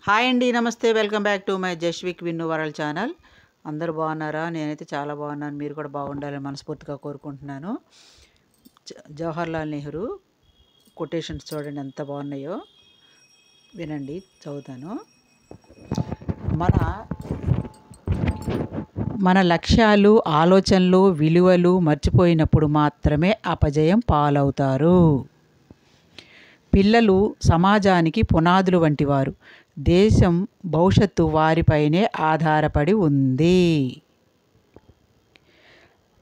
Hi అండి, నమస్తే. Welcome back to my Jaswik Vinnu world channel. అందరూ బాగున్నారా? నేనైతే చాలా బాగున్నాను. మీరు కూడా బాగుండాలని మనస్ఫూర్తిగా కోరుకుంటున్నాను. జవహర్లాల్ నెహ్రూ కొటేషన్స్ చూడండి ఎంత బాగున్నాయో. వినండి, చదువుతాను. మన మన లక్ష్యాలు, ఆలోచనలు, విలువలు మర్చిపోయినప్పుడు మాత్రమే అపజయం పాలవుతారు. పిల్లలు సమాజానికి పునాదులు వంటివారు. దేశం భవిష్యత్తు వారిపైనే ఆధారపడి ఉంది.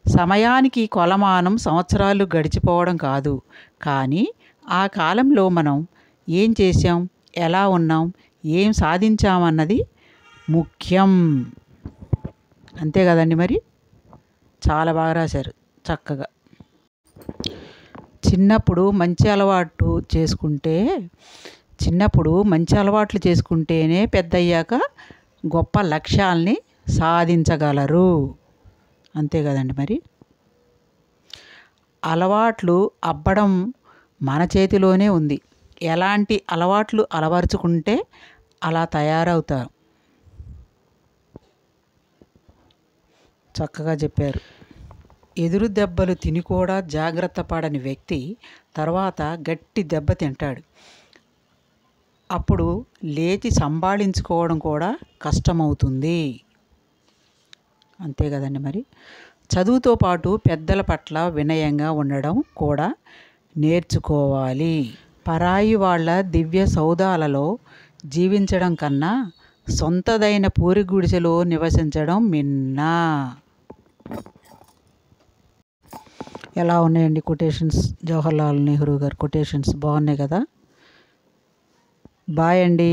సమయానికి కొలమానం సంవత్సరాలు గడిచిపోవడం కాదు, కానీ ఆ కాలంలో మనం ఏం చేసాం, ఎలా ఉన్నాం, ఏం సాధించామన్నది ముఖ్యం. అంతే కదండి. మరి చాలా బాగా రాశారు, చక్కగా. చిన్నప్పుడు మంచి అలవాట్లు చేసుకుంటేనే పెద్దయ్యాక గొప్ప లక్ష్యాల్ని సాధించగలరు. అంతే కదండి. మరి అలవాట్లు అబ్బడం మన చేతిలోనే ఉంది. ఎలాంటి అలవాట్లు అలవరుచుకుంటే అలా తయారవుతారు. చక్కగా చెప్పారు. ఎదురు దెబ్బలు తిని కూడా జాగ్రత్త పడని వ్యక్తి తర్వాత గట్టి దెబ్బ తింటాడు. అప్పుడు లేచి సంభాళించుకోవడం కూడా కష్టమవుతుంది. అంతే కదండి. మరి చదువుతో పాటు పెద్దల పట్ల వినయంగా ఉండడం కూడా నేర్చుకోవాలి. పరాయి వాళ్ళ దివ్య సౌధాలలో జీవించడం కన్నా సొంతదైన పూరి గుడిసెలో నివసించడం మిన్నా. ఎలా ఉన్నాయండి కొటేషన్స్? జవహర్లాల్ నెహ్రూ గారి కొటేషన్స్ బాగున్నాయి కదా. బాయ్ అండి.